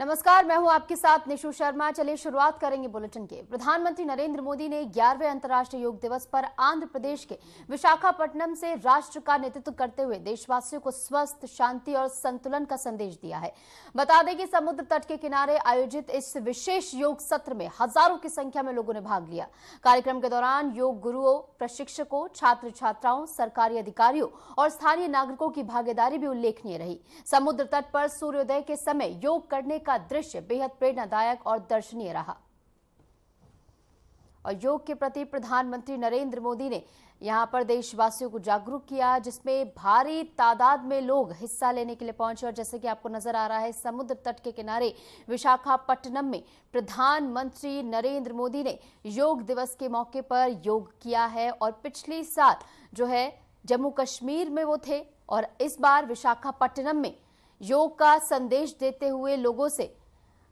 नमस्कार, मैं हूं आपके साथ निशु शर्मा। चलिए शुरुआत करेंगे बुलेटिन के। प्रधानमंत्री नरेंद्र मोदी ने 11वें अंतर्राष्ट्रीय योग दिवस पर आंध्र प्रदेश के विशाखापट्टनम से राष्ट्र का नेतृत्व करते हुए देशवासियों को स्वस्थ, शांति और संतुलन का संदेश दिया है। बता दें कि समुद्र तट के किनारे आयोजित इस विशेष योग सत्र में हजारों की संख्या में लोगों ने भाग लिया। कार्यक्रम के दौरान योग गुरुओं, प्रशिक्षकों, छात्र छात्राओं, सरकारी अधिकारियों और स्थानीय नागरिकों की भागीदारी भी उल्लेखनीय रही। समुद्र तट पर सूर्योदय के समय योग करने का दृश्य बेहद प्रेरणादायक और दर्शनीय रहा। और योग के प्रति प्रधानमंत्री नरेंद्र मोदी ने यहां पर देशवासियों को जागरूक किया, जिसमें भारी तादाद में लोग हिस्सा लेने के लिए पहुंचे। और जैसे कि आपको नजर आ रहा है, समुद्र तट के किनारे विशाखापट्टनम में प्रधानमंत्री नरेंद्र मोदी ने योग दिवस के मौके पर योग किया है। और पिछले साल जो है जम्मू कश्मीर में वो थे और इस बार विशाखापट्टनम में योग का संदेश देते हुए लोगों से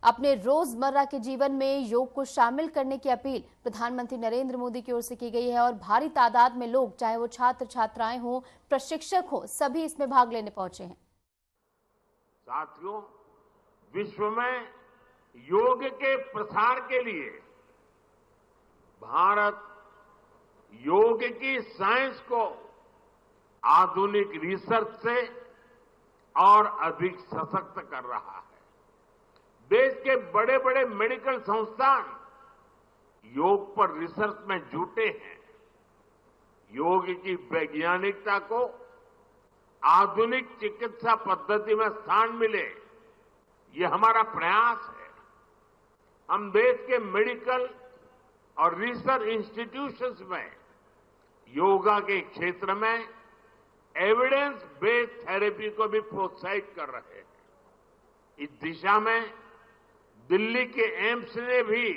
अपने रोजमर्रा के जीवन में योग को शामिल करने की अपील प्रधानमंत्री नरेंद्र मोदी की ओर से की गई है। और भारी तादाद में लोग, चाहे वो छात्र छात्राएं हों, प्रशिक्षक हो, सभी इसमें भाग लेने पहुंचे हैं। साथियों, विश्व में योग के प्रसार के लिए भारत योग की साइंस को आधुनिक रिसर्च से और अधिक सशक्त कर रहा है। देश के बड़े बड़े मेडिकल संस्थान योग पर रिसर्च में जुटे हैं। योग की वैज्ञानिकता को आधुनिक चिकित्सा पद्धति में स्थान मिले, ये हमारा प्रयास है। हम देश के मेडिकल और रिसर्च इंस्टीट्यूशंस में योगा के क्षेत्र में एविडेंस बेस्ड थेरेपी को भी प्रोत्साहित कर रहे हैं। इस दिशा में दिल्ली के एम्स ने भी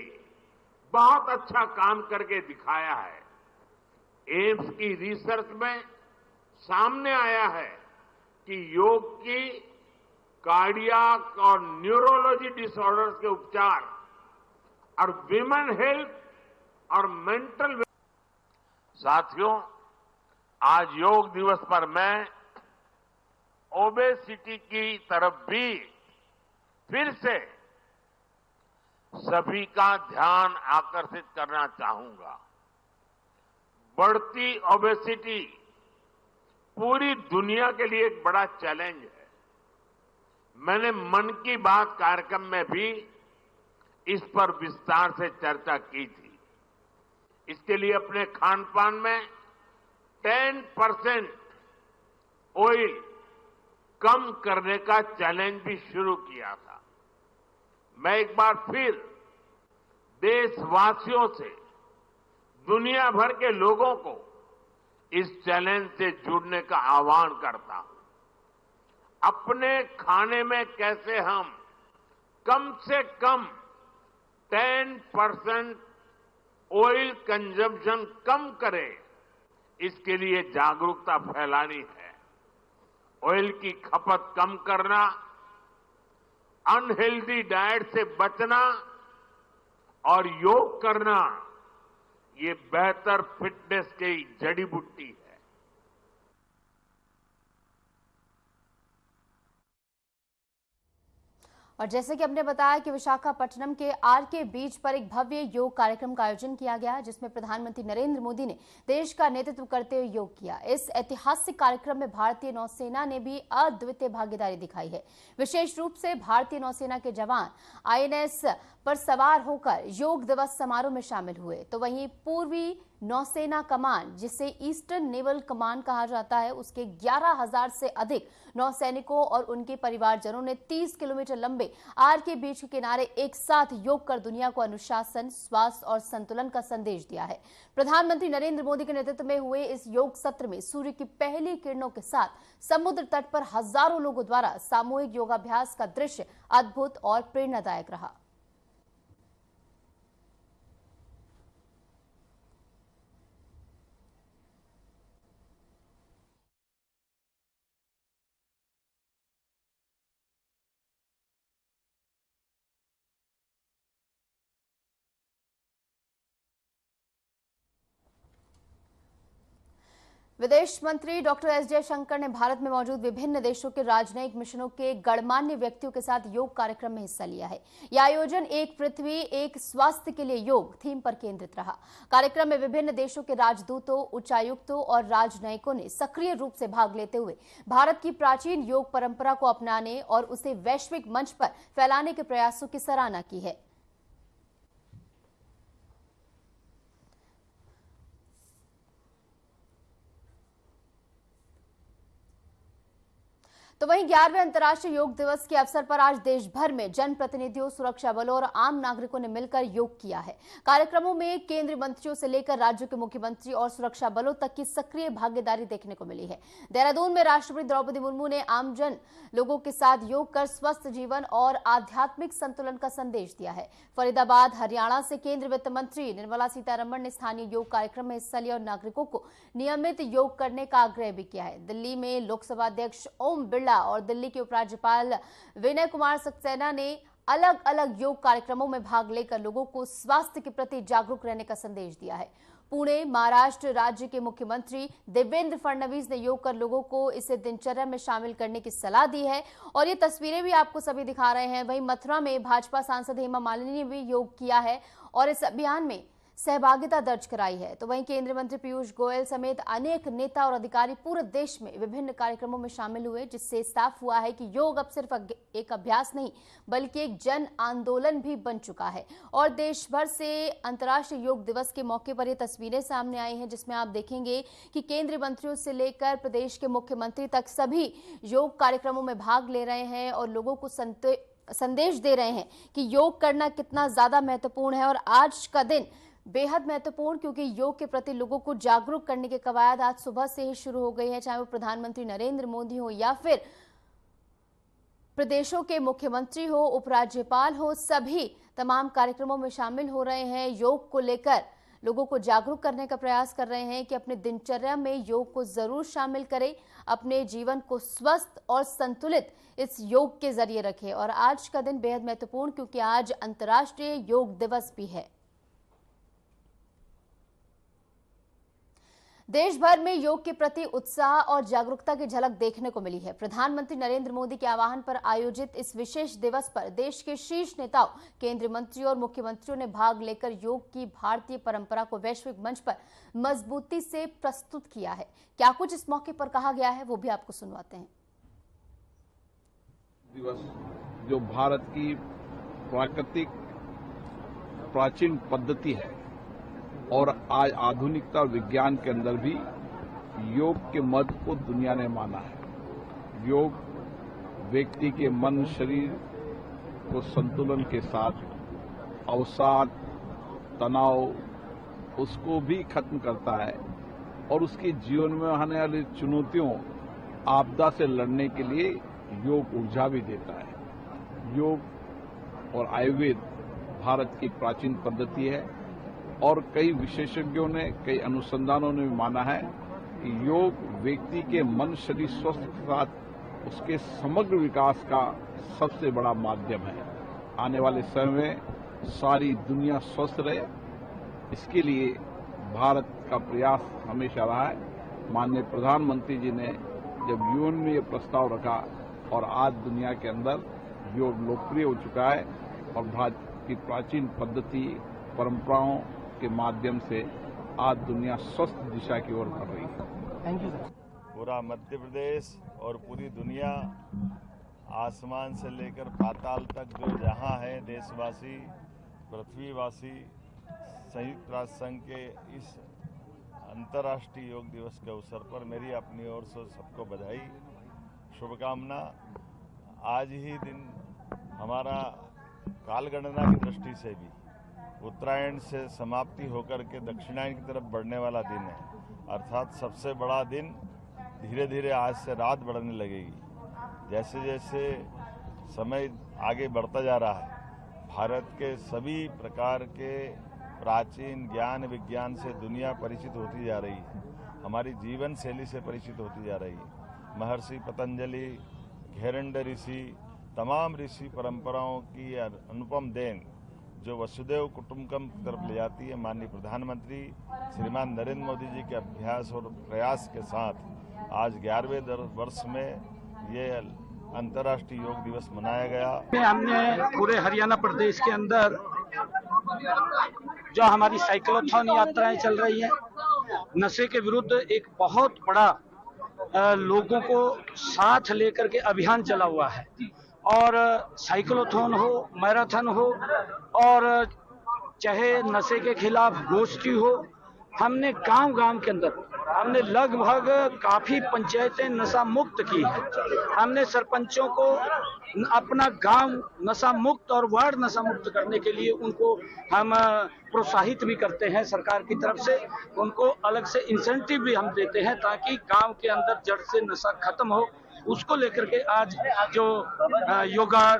बहुत अच्छा काम करके दिखाया है। एम्स की रिसर्च में सामने आया है कि योग की कार्डियक और न्यूरोलॉजी डिसऑर्डर्स के उपचार और विमेन हेल्थ और मेंटल। साथियों, आज योग दिवस पर मैं ओबेसिटी की तरफ भी फिर से सभी का ध्यान आकर्षित करना चाहूंगा। बढ़ती ओबेसिटी पूरी दुनिया के लिए एक बड़ा चैलेंज है। मैंने मन की बात कार्यक्रम में भी इस पर विस्तार से चर्चा की थी। इसके लिए अपने खान पान में 10% ऑयल कम करने का चैलेंज भी शुरू किया था। मैं एक बार फिर देशवासियों से, दुनिया भर के लोगों को इस चैलेंज से जुड़ने का आह्वान करता हूं। अपने खाने में कैसे हम कम से कम 10% ऑयल कंजम्पशन कम करें, इसके लिए जागरूकता फैलानी है। ऑयल की खपत कम करना, अनहेल्दी डाइट से बचना और योग करना, ये बेहतर फिटनेस की जड़ी बूटी है। और जैसे कि हमने बताया कि विशाखापट्टनम के आरके बीच पर एक भव्य योग कार्यक्रम का आयोजन किया गया, जिसमें प्रधानमंत्री नरेंद्र मोदी ने देश का नेतृत्व करते हुए योग किया। इस ऐतिहासिक कार्यक्रम में भारतीय नौसेना ने भी अद्वितीय भागीदारी दिखाई है। विशेष रूप से भारतीय नौसेना के जवान आईएनएस पर सवार होकर योग दिवस समारोह में शामिल हुए। तो वहीं पूर्वी नौसेना कमान, जिसे ईस्टर्न नेवल कमान कहा जाता है, उसके 11,000 से अधिक नौसैनिकों और उनके परिवारजनों ने 30 किलोमीटर लंबे आर के बीच के किनारे एक साथ योग कर दुनिया को अनुशासन, स्वास्थ्य और संतुलन का संदेश दिया है। प्रधानमंत्री नरेंद्र मोदी के नेतृत्व में हुए इस योग सत्र में सूर्य की पहली किरणों के साथ समुद्र तट पर हजारों लोगों द्वारा सामूहिक योगाभ्यास का दृश्य अद्भुत और प्रेरणादायक रहा। विदेश मंत्री डॉक्टर एस जयशंकर ने भारत में मौजूद विभिन्न देशों के राजनयिक मिशनों के गणमान्य व्यक्तियों के साथ योग कार्यक्रम में हिस्सा लिया है। यह आयोजन एक पृथ्वी एक स्वास्थ्य के लिए योग थीम पर केंद्रित रहा। कार्यक्रम में विभिन्न देशों के राजदूतों, उच्चायुक्तों और राजनयिकों ने सक्रिय रूप से भाग लेते हुए भारत की प्राचीन योग परंपरा को अपनाने और उसे वैश्विक मंच पर फैलाने के प्रयासों की सराहना की है। तो वहीं 11वें अंतर्राष्ट्रीय योग दिवस के अवसर पर आज देश भर में जनप्रतिनिधियों, सुरक्षा बलों और आम नागरिकों ने मिलकर योग किया है। कार्यक्रमों में केंद्रीय मंत्रियों से लेकर राज्यों के मुख्यमंत्री और सुरक्षा बलों तक की सक्रिय भागीदारी देखने को मिली है। देहरादून में राष्ट्रपति द्रौपदी मुर्मू ने आमजन लोगों के साथ योग कर स्वस्थ जीवन और आध्यात्मिक संतुलन का संदेश दिया है। फरीदाबाद, हरियाणा से केंद्रीय वित्त मंत्री निर्मला सीतारमण ने स्थानीय योग कार्यक्रम में हिस्सा लिया और नागरिकों को नियमित योग करने का आग्रह भी किया है। दिल्ली में लोकसभा अध्यक्ष ओम बिरला और दिल्ली के उपराज्यपाल विनय कुमार सक्सेना ने अलग अलग योग कार्यक्रमों में भाग लेकर लोगों को स्वास्थ्य के प्रति जागरूक रहने का संदेश दिया है। पुणे, महाराष्ट्र राज्य के मुख्यमंत्री देवेंद्र फडणवीस ने योग कर लोगों को इसे दिनचर्या में शामिल करने की सलाह दी है और ये तस्वीरें भी आपको सभी दिखा रहे हैं। वहीं मथुरा में भाजपा सांसद हेमा मालिनी ने भी योग किया है और इस अभियान में सहभागिता दर्ज कराई है। तो वहीं केंद्रीय मंत्री पीयूष गोयल समेत अनेक नेता और अधिकारी पूरे देश में विभिन्न कार्यक्रमों में शामिल हुए, जिससे साफ हुआ है कि योग अब सिर्फ एक अभ्यास नहीं बल्कि एक जन आंदोलन भी बन चुका है। और देश भर से अंतर्राष्ट्रीय योग दिवस के मौके पर ये तस्वीरें सामने आई हैं, जिसमें आप देखेंगे कि केंद्रीय मंत्रियों से लेकर प्रदेश के मुख्यमंत्री तक सभी योग कार्यक्रमों में भाग ले रहे हैं और लोगों को संदेश दे रहे हैं कि योग करना कितना ज्यादा महत्वपूर्ण है। और आज का दिन बेहद महत्वपूर्ण, क्योंकि योग के प्रति लोगों को जागरूक करने की कवायद आज सुबह से ही शुरू हो गई है। चाहे वो प्रधानमंत्री नरेंद्र मोदी हो या फिर प्रदेशों के मुख्यमंत्री हो, उपराज्यपाल हो, सभी तमाम कार्यक्रमों में शामिल हो रहे हैं। योग को लेकर लोगों को जागरूक करने का प्रयास कर रहे हैं कि अपने दिनचर्या में योग को जरूर शामिल करें, अपने जीवन को स्वस्थ और संतुलित इस योग के जरिए रखें। और आज का दिन बेहद महत्वपूर्ण, क्योंकि आज अंतर्राष्ट्रीय योग दिवस भी है। देश भर में योग के प्रति उत्साह और जागरूकता की झलक देखने को मिली है। प्रधानमंत्री नरेंद्र मोदी के आह्वान पर आयोजित इस विशेष दिवस पर देश के शीर्ष नेताओं, केंद्रीय मंत्रियों और मुख्यमंत्रियों ने भाग लेकर योग की भारतीय परंपरा को वैश्विक मंच पर मजबूती से प्रस्तुत किया है। क्या कुछ इस मौके पर कहा गया है, वो भी आपको सुनवाते हैं। दिवस जो भारत की प्राकृतिक प्राचीन पद्धति है और आज आधुनिकता और विज्ञान के अंदर भी योग के महत्व को दुनिया ने माना है। योग व्यक्ति के मन, शरीर को संतुलन के साथ अवसाद, तनाव उसको भी खत्म करता है और उसके जीवन में आने वाली चुनौतियों, आपदा से लड़ने के लिए योग ऊर्जा भी देता है। योग और आयुर्वेद भारत की प्राचीन पद्धति है और कई विशेषज्ञों ने, कई अनुसंधानों ने भी माना है कि योग व्यक्ति के मन, शरीर स्वस्थ के साथ उसके समग्र विकास का सबसे बड़ा माध्यम है। आने वाले समय में सारी दुनिया स्वस्थ रहे, इसके लिए भारत का प्रयास हमेशा रहा है। माननीय प्रधानमंत्री जी ने जब यूएन में ये प्रस्ताव रखा और आज दुनिया के अंदर योग लोकप्रिय हो चुका है और भारत की प्राचीन पद्धति, परंपराओं के माध्यम से आज दुनिया स्वस्थ दिशा की ओर बढ़ रही है। Thank you sir. पूरा मध्य प्रदेश और पूरी दुनिया, आसमान से लेकर पाताल तक जो जहां है, देशवासी, पृथ्वीवासी, संयुक्त राष्ट्र संघ के इस अंतर्राष्ट्रीय योग दिवस के अवसर पर मेरी अपनी ओर से सबको बधाई, शुभकामना। आज ही दिन हमारा कालगणना की दृष्टि से भी उत्तरायण से समाप्ति होकर के दक्षिणायन की तरफ बढ़ने वाला दिन है, अर्थात सबसे बड़ा दिन। धीरे धीरे आज से रात बढ़ने लगेगी। जैसे जैसे समय आगे बढ़ता जा रहा है, भारत के सभी प्रकार के प्राचीन ज्ञान विज्ञान से दुनिया परिचित होती जा रही है, हमारी जीवन शैली से परिचित होती जा रही है। महर्षि पतंजलि, घेरंड ऋषि, तमाम ऋषि परंपराओं की अनुपम देन जो वसुदैव कुटुंबकम की तरफ ले जाती है। माननीय प्रधानमंत्री श्रीमान नरेंद्र मोदी जी के अभ्यास और प्रयास के साथ आज 11वें वर्ष में ये अंतर्राष्ट्रीय योग दिवस मनाया गया। हमने पूरे हरियाणा प्रदेश के अंदर जो हमारी साइक्लोथॉन यात्राएं चल रही हैं, नशे के विरुद्ध एक बहुत बड़ा लोगों को साथ लेकर के अभियान चला हुआ है। और साइक्लोथॉन हो, मैराथन हो और चाहे नशे के खिलाफ गोष्ठी हो, हमने गांव-गांव के अंदर हमने लगभग काफी पंचायतें नशा मुक्त की है। हमने सरपंचों को अपना गांव नशा मुक्त और वार्ड नशा मुक्त करने के लिए उनको हम प्रोत्साहित भी करते हैं। सरकार की तरफ से उनको अलग से इंसेंटिव भी हम देते हैं ताकि गांव के अंदर जड़ से नशा खत्म हो। उसको लेकर के आज जो योगा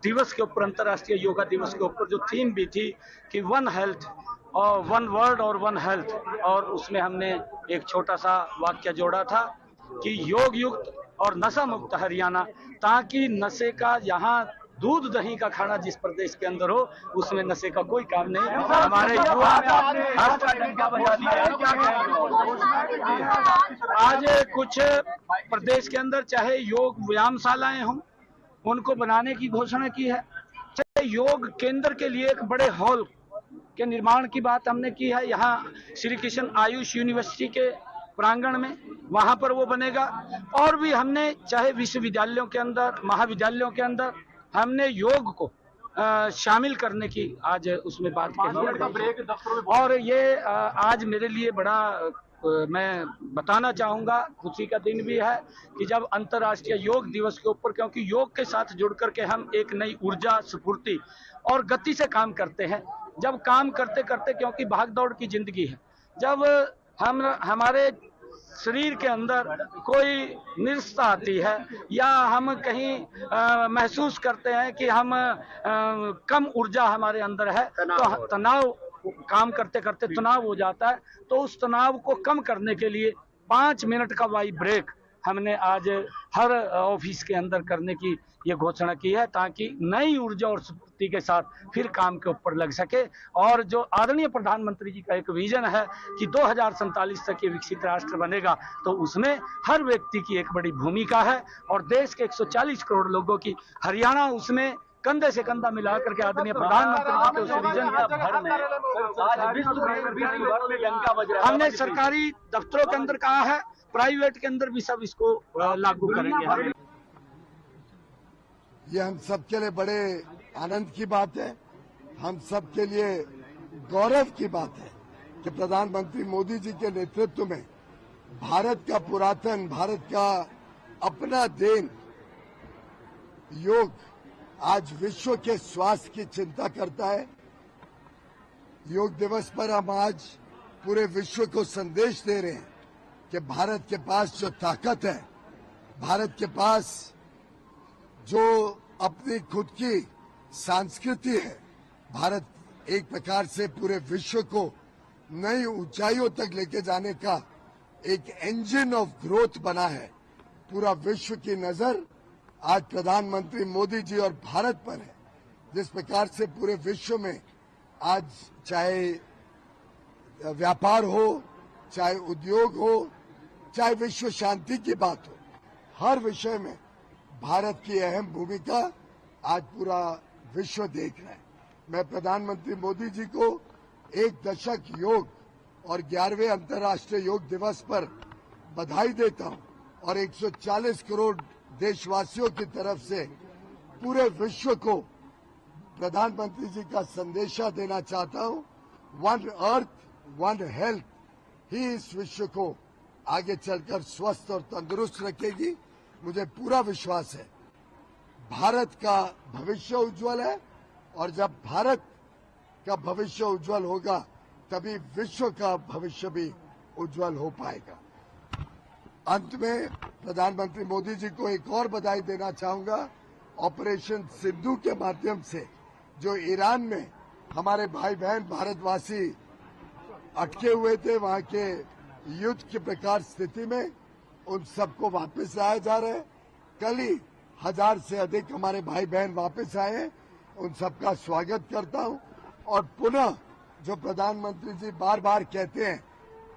दिवस के ऊपर, अंतर्राष्ट्रीय योगा दिवस के ऊपर जो थीम भी थी कि वन हेल्थ और वन वर्ल्ड और वन हेल्थ, और उसमें हमने एक छोटा सा वाक्य जोड़ा था कि योग युक्त और नशा मुक्त हरियाणा, ताकि नशे का यहाँ दूध दही का खाना जिस प्रदेश के अंदर हो उसमें नशे का कोई काम नहीं। हमारे युवा आज कुछ प्रदेश के अंदर चाहे योग व्यायामशालाएं हों, उनको बनाने की घोषणा की है। चाहे योग केंद्र के लिए एक बड़े हॉल के निर्माण की बात हमने की है, यहाँ श्री कृष्ण आयुष यूनिवर्सिटी के प्रांगण में, वहां पर वो बनेगा। और भी हमने चाहे विश्वविद्यालयों के अंदर, महाविद्यालयों के अंदर हमने योग को शामिल करने की आज उसमें बात कही है। और ये आज मेरे लिए बड़ा मैं बताना चाहूँगा, खुशी का दिन भी है कि जब अंतर्राष्ट्रीय योग दिवस के ऊपर, क्योंकि योग के साथ जुड़ करके हम एक नई ऊर्जा, स्फूर्ति और गति से काम करते हैं। जब काम करते करते, क्योंकि भाग दौड़ की जिंदगी है, जब हमारे शरीर के अंदर कोई निरस्ता आती है या हम कहीं महसूस करते हैं कि हम कम ऊर्जा हमारे अंदर है, तो तनाव, काम करते करते तनाव हो जाता है, तो उस तनाव को कम करने के लिए 5 मिनट का वाई ब्रेक हमने आज हर ऑफिस के अंदर करने की ये घोषणा की है, ताकि नई ऊर्जा और स्फूर्ति के साथ फिर काम के ऊपर लग सके। और जो आदरणीय प्रधानमंत्री जी का एक विजन है कि 2047 तक ये विकसित राष्ट्र बनेगा, तो उसमें हर व्यक्ति की एक बड़ी भूमिका है और देश के 140 करोड़ लोगों की, हरियाणा उसमें कंधे से कंधा मिला करके आदरणीय प्रधानमंत्री जी के उस विजन का हमने सरकारी दफ्तरों के अंदर कहा है, प्राइवेट के अंदर भी सब इसको लागू करेंगे। ये हम सबके लिए बड़े आनंद की बात है, हम सबके लिए गौरव की बात है कि प्रधानमंत्री मोदी जी के नेतृत्व में भारत का पुरातन, भारत का अपना देन योग आज विश्व के स्वास्थ्य की चिंता करता है। योग दिवस पर हम आज पूरे विश्व को संदेश दे रहे हैं कि भारत के पास जो ताकत है, भारत के पास जो अपनी खुद की संस्कृति है, भारत एक प्रकार से पूरे विश्व को नई ऊंचाइयों तक लेके जाने का एक इंजन ऑफ ग्रोथ बना है। पूरा विश्व की नजर आज प्रधानमंत्री मोदी जी और भारत पर है। जिस प्रकार से पूरे विश्व में आज चाहे व्यापार हो, चाहे उद्योग हो, चाहे विश्व शांति की बात हो, हर विषय में भारत की अहम भूमिका आज पूरा विश्व देख रहा है। मैं प्रधानमंत्री मोदी जी को 1 दशक योग और 11वें अंतर्राष्ट्रीय योग दिवस पर बधाई देता हूं और 140 करोड़ देशवासियों की तरफ से पूरे विश्व को प्रधानमंत्री जी का संदेशा देना चाहता हूं। वन अर्थ, वन हेल्थ ही इस विश्व को आगे चलकर स्वस्थ और तंदुरुस्त रखेगी। मुझे पूरा विश्वास है भारत का भविष्य उज्जवल है, और जब भारत का भविष्य उज्जवल होगा तभी विश्व का भविष्य भी उज्जवल हो पाएगा। अंत में प्रधानमंत्री मोदी जी को एक और बधाई देना चाहूंगा। ऑपरेशन सिंधु के माध्यम से जो ईरान में हमारे भाई बहन भारतवासी अटके हुए थे, वहां के युद्ध की प्रकार स्थिति में उन सबको वापस लाया जा रहा है। कल ही 1000 से अधिक हमारे भाई बहन वापस आए हैं उन सबका स्वागत करता हूं और पुनः जो प्रधानमंत्री जी बार बार कहते हैं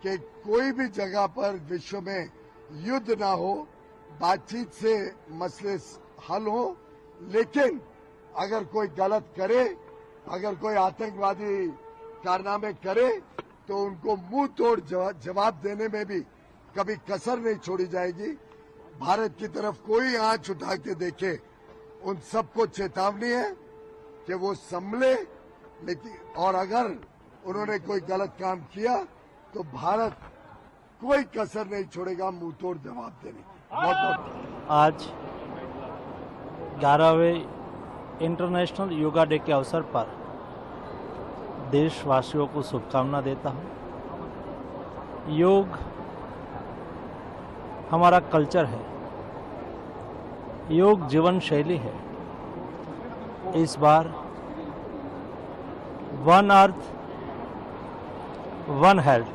कि कोई भी जगह पर विश्व में युद्ध ना हो, बातचीत से मसले हल हो, लेकिन अगर कोई गलत करे, अगर कोई आतंकवादी कारनामे करे तो उनको मुंह तोड़ जवाब देने में भी कभी कसर नहीं छोड़ी जाएगी। भारत की तरफ कोई आंच उठा के देखे, उन सबको चेतावनी है कि वो संभले, लेकिन और अगर उन्होंने कोई गलत काम किया तो भारत कोई कसर नहीं छोड़ेगा मुंह तोड़ जवाब देने की। बहुत बहुत आज 11वें इंटरनेशनल योगा डे के अवसर पर देशवासियों को शुभकामना देता हूँ। योग हमारा कल्चर है, योग जीवन शैली है। इस बार one earth one health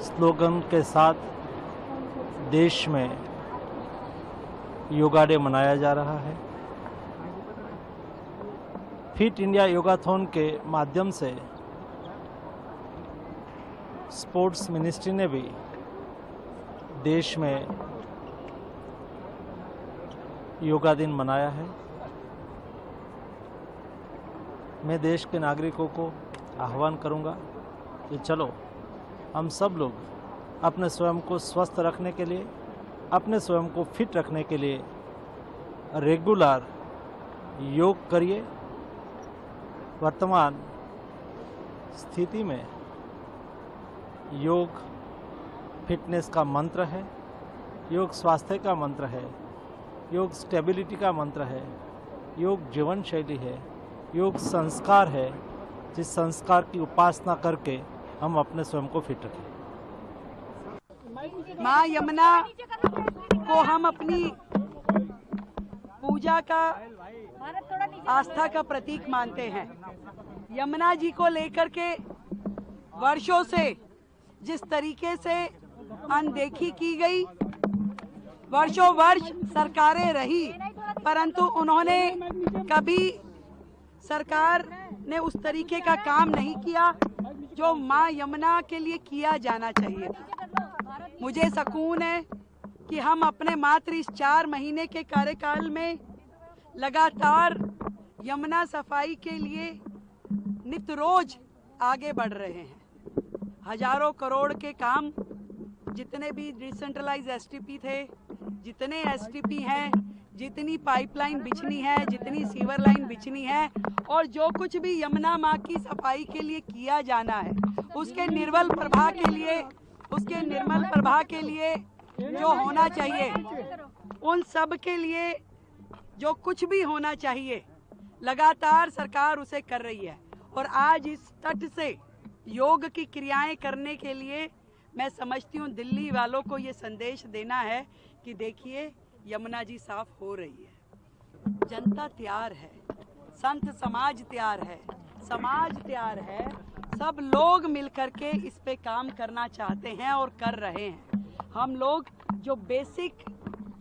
slogan के साथ देश में योगा डे मनाया जा रहा है। फिट इंडिया योगाथॉन के माध्यम से स्पोर्ट्स मिनिस्ट्री ने भी देश में योगा दिन मनाया है। मैं देश के नागरिकों को आह्वान करूंगा कि चलो हम सब लोग अपने स्वयं को स्वस्थ रखने के लिए, अपने स्वयं को फिट रखने के लिए रेगुलर योग करिए। वर्तमान स्थिति में योग फिटनेस का मंत्र है, योग स्वास्थ्य का मंत्र है, योग स्टेबिलिटी का मंत्र है, योग जीवन शैली है, योग संस्कार है, जिस संस्कार की उपासना करके हम अपने स्वयं को फिट रखें। माँ यमुना को हम अपनी पूजा का, आस्था का प्रतीक मानते हैं। यमुना जी को लेकर के वर्षों से जिस तरीके से अनदेखी की गई, वर्षों वर्ष सरकारें रही, परंतु उन्होंने कभी सरकार ने उस तरीके का काम नहीं किया जो माँ यमुना के लिए किया जाना चाहिए था। मुझे सुकून है कि हम अपने मात्र इस 4 महीने के कार्यकाल में लगातार यमुना सफाई के लिए नित्य रोज आगे बढ़ रहे हैं। हजारों करोड़ के काम, जितने भी डिसेंट्रलाइज एसटीपी थे, जितने एसटीपी हैं, जितनी पाइपलाइन बिछनी है, जितनी सीवर लाइन बिछनी है, और जो कुछ भी यमुना माँ की सफाई के लिए किया जाना है, उसके निर्मल प्रवाह के लिए जो होना चाहिए, उन सब के लिए जो कुछ भी होना चाहिए, लगातार सरकार उसे कर रही है। और आज इस तट से योग की क्रियाएं करने के लिए मैं समझती हूँ दिल्ली वालों को ये संदेश देना है कि देखिए यमुना जी साफ हो रही है। जनता तैयार है, संत समाज तैयार है, समाज तैयार है, सब लोग मिलकर के इस पे काम करना चाहते हैं और कर रहे हैं। हम लोग जो बेसिक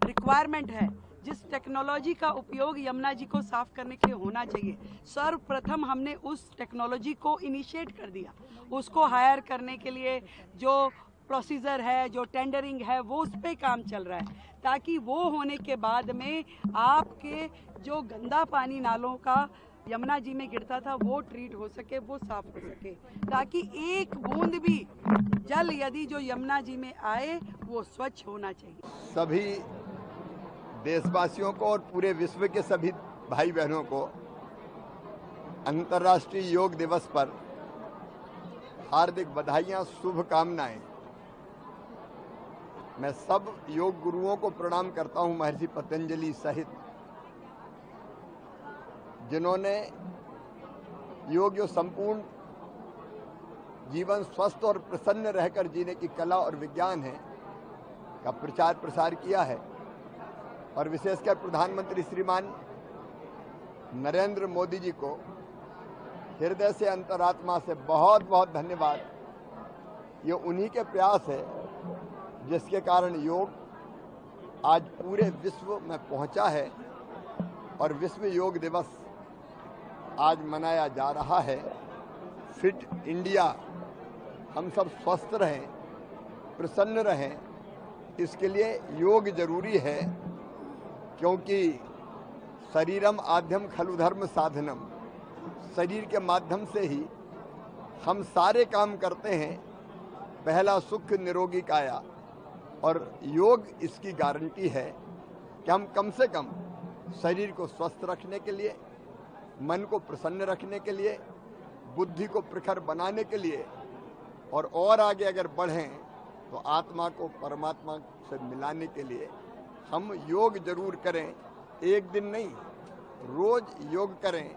रिक्वायरमेंट है, जिस टेक्नोलॉजी का उपयोग यमुना जी को साफ करने के लिए होना चाहिए, सर्वप्रथम हमने उस टेक्नोलॉजी को इनिशिएट कर दिया। उसको हायर करने के लिए जो प्रोसीजर है, जो टेंडरिंग है, वो उस पर काम चल रहा है, ताकि वो होने के बाद में आपके जो गंदा पानी नालों का यमुना जी में गिरता था वो ट्रीट हो सके, वो साफ हो सके, ताकि एक बूंद भी जल यदि जो यमुना जी में आए वो स्वच्छ होना चाहिए। सभी देशवासियों को और पूरे विश्व के सभी भाई बहनों को अंतर्राष्ट्रीय योग दिवस पर हार्दिक बधाइयां, शुभकामनाएं। मैं सब योग गुरुओं को प्रणाम करता हूं, महर्षि पतंजलि सहित, जिन्होंने योग जो संपूर्ण जीवन स्वस्थ और प्रसन्न रहकर जीने की कला और विज्ञान है का प्रचार प्रसार किया है। और विशेषकर प्रधानमंत्री श्रीमान नरेंद्र मोदी जी को हृदय से, अंतरात्मा से बहुत बहुत धन्यवाद। ये उन्हीं के प्रयास है जिसके कारण योग आज पूरे विश्व में पहुंचा है और विश्व योग दिवस आज मनाया जा रहा है, फिट इंडिया, हम सब स्वस्थ रहें, प्रसन्न रहें, इसके लिए योग जरूरी है। क्योंकि शरीरम आद्यम खलु धर्म साधनम, शरीर के माध्यम से ही हम सारे काम करते हैं। पहला सुख निरोगी काया, और योग इसकी गारंटी है कि हम कम से कम शरीर को स्वस्थ रखने के लिए, मन को प्रसन्न रखने के लिए, बुद्धि को प्रखर बनाने के लिए और आगे अगर बढ़ें तो आत्मा को परमात्मा से मिलाने के लिए हम योग जरूर करें। एक दिन नहीं, रोज योग करें।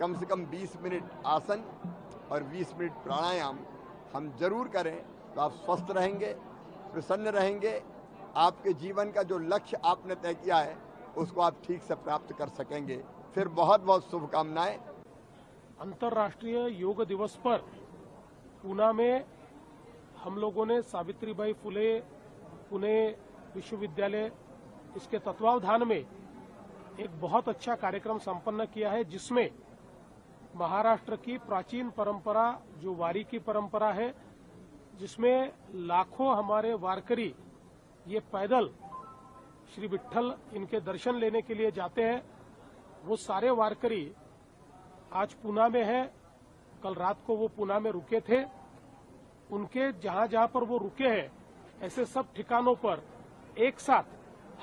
कम से कम 20 मिनट आसन और 20 मिनट प्राणायाम हम जरूर करें, तो आप स्वस्थ रहेंगे, प्रसन्न रहेंगे। आपके जीवन का जो लक्ष्य आपने तय किया है उसको आप ठीक से प्राप्त कर सकेंगे। फिर बहुत बहुत शुभकामनाएं। अंतर्राष्ट्रीय योग दिवस पर पूना में हम लोगों ने सावित्रीबाई फुले पुणे विश्वविद्यालय, इसके तत्वावधान में एक बहुत अच्छा कार्यक्रम संपन्न किया है, जिसमें महाराष्ट्र की प्राचीन परंपरा जो वारी की परंपरा है, जिसमें लाखों हमारे वारकरी ये पैदल श्री विट्ठल इनके दर्शन लेने के लिए जाते हैं, वो सारे वारकरी आज पूना में है। कल रात को वो पूना में रुके थे। उनके जहां जहां पर वो रुके हैं, ऐसे सब ठिकानों पर एक साथ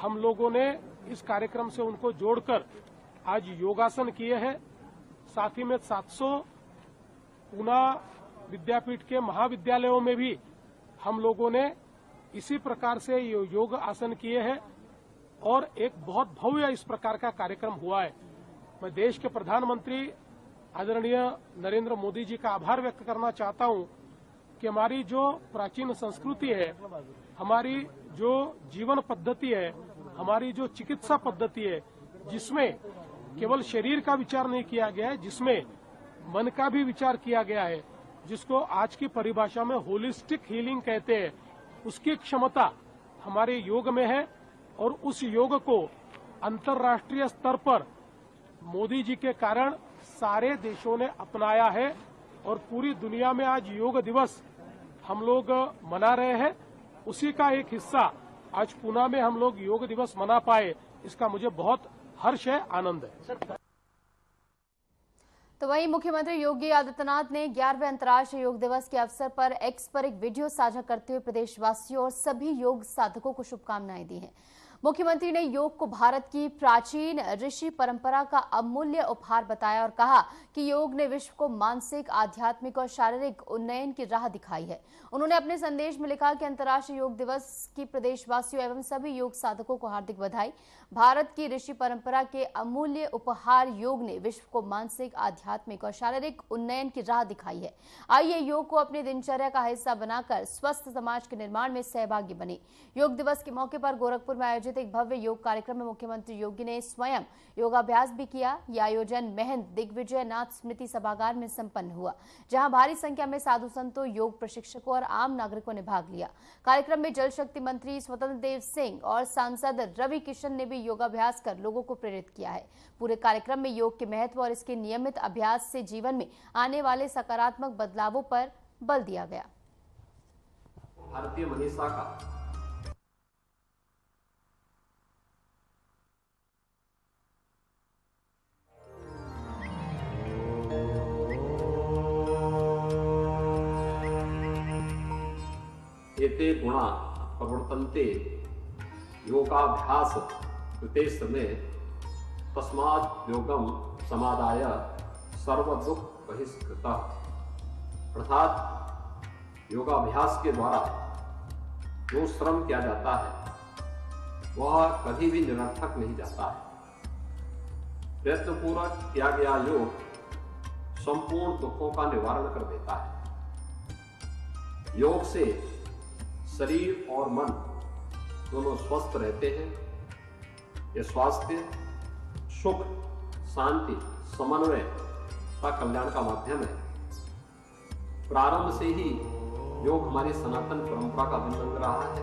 हम लोगों ने इस कार्यक्रम से उनको जोड़कर आज योगासन किए हैं। साथ ही में 700 पूना विद्यापीठ के महाविद्यालयों में भी हम लोगों ने इसी प्रकार से योग आसन किए हैं और एक बहुत भव्य इस प्रकार का कार्यक्रम हुआ है। मैं देश के प्रधानमंत्री आदरणीय नरेंद्र मोदी जी का आभार व्यक्त करना चाहता हूं कि हमारी जो प्राचीन संस्कृति है, हमारी जो जीवन पद्धति है, हमारी जो चिकित्सा पद्धति है, जिसमें केवल शरीर का विचार नहीं किया गया है, जिसमें मन का भी विचार किया गया है, जिसको आज की परिभाषा में होलिस्टिक हीलिंग कहते हैं, उसकी क्षमता हमारे योग में है। और उस योग को अंतर्राष्ट्रीय स्तर पर मोदी जी के कारण सारे देशों ने अपनाया है और पूरी दुनिया में आज योग दिवस हम लोग मना रहे हैं। उसी का एक हिस्सा आज पूना में हम लोग योग दिवस मना पाए, इसका मुझे बहुत हर्ष है, आनंद है। तो वहीं मुख्यमंत्री योगी आदित्यनाथ ने 11वें अंतर्राष्ट्रीय योग दिवस के अवसर पर एक्स पर एक वीडियो साझा करते हुए प्रदेशवासियों और सभी योग साधकों को शुभकामनाएं दी हैं। मुख्यमंत्री ने योग को भारत की प्राचीन ऋषि परंपरा का अमूल्य उपहार बताया और कहा कि योग ने विश्व को मानसिक, आध्यात्मिक और शारीरिक उन्नयन की राह दिखाई है। उन्होंने अपने संदेश में लिखा कि अंतर्राष्ट्रीय योग दिवस की प्रदेशवासियों एवं सभी योग साधकों को हार्दिक बधाई। भारत की ऋषि परंपरा के अमूल्य उपहार योग ने विश्व को मानसिक, आध्यात्मिक और शारीरिक उन्नयन की राह दिखाई है। आइए योग को अपनी दिनचर्या का हिस्सा बनाकर स्वस्थ समाज के निर्माण में सहभागी बने। योग दिवस के मौके पर गोरखपुर में आयोजित एक भव्य योग कार्यक्रम में मुख्यमंत्री योगी ने स्वयं योगाभ्यास भी किया। यह आयोजन महंत दिग्विजय नाथ स्मृति सभागार में संपन्न हुआ, जहां भारी संख्या में साधु संतों, योग प्रशिक्षकों और आम नागरिकों ने भाग लिया। कार्यक्रम में जल शक्ति मंत्री स्वतंत्र देव सिंह और सांसद रवि किशन ने भी योगाभ्यास कर लोगों को प्रेरित किया है। पूरे कार्यक्रम में योग के महत्व और इसके नियमित अभ्यास से जीवन में आने वाले सकारात्मक बदलावों पर बल दिया गया। भारतीय मनीषा का एते गुणा प्रवर्तन्ते योगाभ्यास कृते समय तस्मात् योगम समादाय सर्व दुख बहिष्कृतः। अर्थात योगाभ्यास के द्वारा जो श्रम किया जाता है वह कभी भी निरर्थक नहीं जाता है। प्रयत्नपूर्वक किया गया योग संपूर्ण दुखों का निवारण कर देता है। योग से शरीर और मन दोनों स्वस्थ रहते हैं। यह स्वास्थ्य, सुख, शांति, समन्वय का कल्याण का माध्यम है। प्रारंभ से ही योग हमारी सनातन परंपरा का अभिन्न रहा है।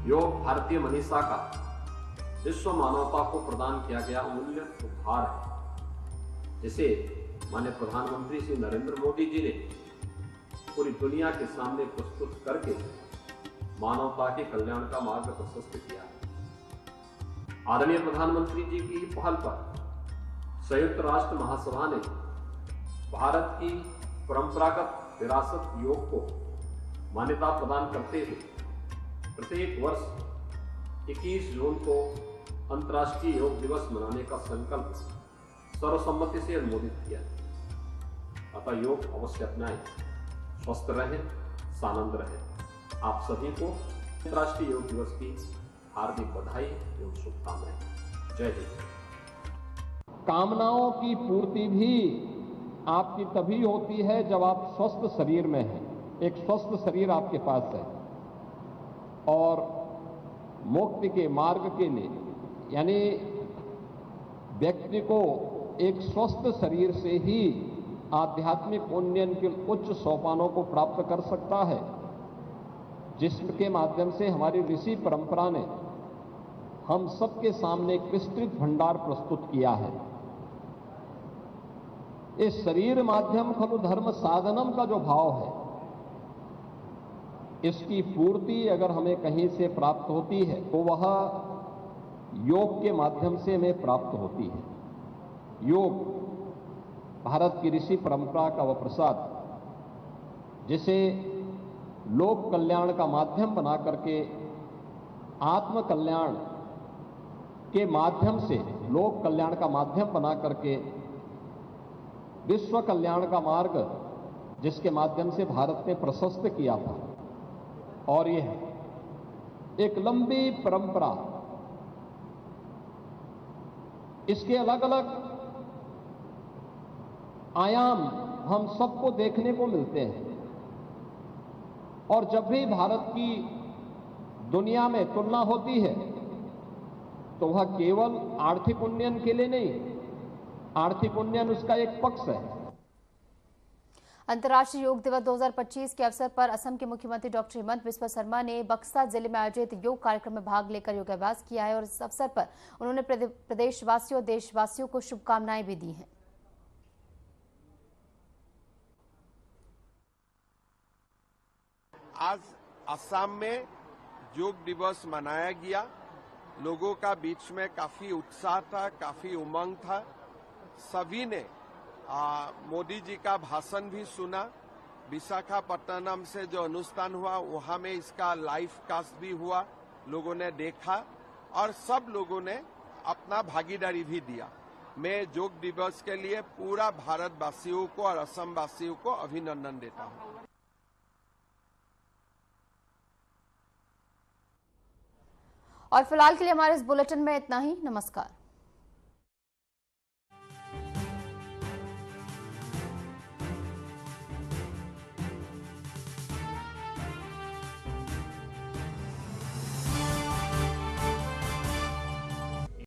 योग भारतीय मनीषा का विश्व मानवता को प्रदान किया गया अमूल्य उपहार है। जिसे माननीय प्रधानमंत्री श्री नरेंद्र मोदी जी ने पूरी दुनिया के सामने प्रस्तुत करके मानवता के कल्याण का मार्ग प्रशस्त किया है। आदरणीय प्रधानमंत्री जी की पहल पर संयुक्त राष्ट्र महासभा ने भारत की परंपरागत विरासत योग को मान्यता प्रदान करते हुए प्रत्येक वर्ष 21 जून को अंतर्राष्ट्रीय योग दिवस मनाने का संकल्प सर्वसम्मति से अनुमोदित किया। अतः योग अवश्य अपनाएं, स्वस्थ रहें, सानंद रहें। आप सभी को अंतर्राष्ट्रीय योग दिवस की हार्दिक बधाई एवं शुभकामनाएं। जय हिंद। कामनाओं की पूर्ति भी आपकी तभी होती है जब आप स्वस्थ शरीर में हैं। एक स्वस्थ शरीर आपके पास है और मुक्ति के मार्ग के लिए यानी व्यक्ति को एक स्वस्थ शरीर से ही आध्यात्मिक उन्नयन के उच्च सोपानों को प्राप्त कर सकता है, जिसके माध्यम से हमारी ऋषि परंपरा ने हम सबके सामने एक विस्तृत भंडार प्रस्तुत किया है। इस शरीर माध्यम खलु धर्म साधनम का जो भाव है, इसकी पूर्ति अगर हमें कहीं से प्राप्त होती है तो वह योग के माध्यम से हमें प्राप्त होती है। योग भारत की ऋषि परंपरा का वह प्रसाद जिसे लोक कल्याण का माध्यम बना करके आत्म कल्याण के माध्यम से लोक कल्याण का माध्यम बना करके विश्व कल्याण का मार्ग जिसके माध्यम से भारत ने प्रशस्त किया था। और यह एक लंबी परंपरा, इसके अलग अलग आयाम हम सबको देखने को मिलते हैं। और जब भी भारत की दुनिया में तुलना होती है तो वह केवल आर्थिक उन्नयन के लिए नहीं, आर्थिक उन्नयन उसका एक पक्ष है। अंतर्राष्ट्रीय योग दिवस 2025 के अवसर पर असम के मुख्यमंत्री डॉक्टर हेमंत बिस्वा शर्मा ने बक्सा जिले में आयोजित योग कार्यक्रम में भाग लेकर योगाभ्यास किया है और इस अवसर पर उन्होंने प्रदेशवासियों और देशवासियों को शुभकामनाएं भी दी हैं। आज असम में योग दिवस मनाया गया। लोगों का बीच में काफी उत्साह था, काफी उमंग था। सभी ने मोदी जी का भाषण भी सुना। विशाखापट्टनम से जो अनुष्ठान हुआ वहां में इसका लाइव कास्ट भी हुआ, लोगों ने देखा और सब लोगों ने अपना भागीदारी भी दिया। मैं योग दिवस के लिए पूरा भारतवासियों को और असम वासियों को अभिनंदन देता हूं। और फिलहाल के लिए हमारे इस बुलेटिन में इतना ही। नमस्कार।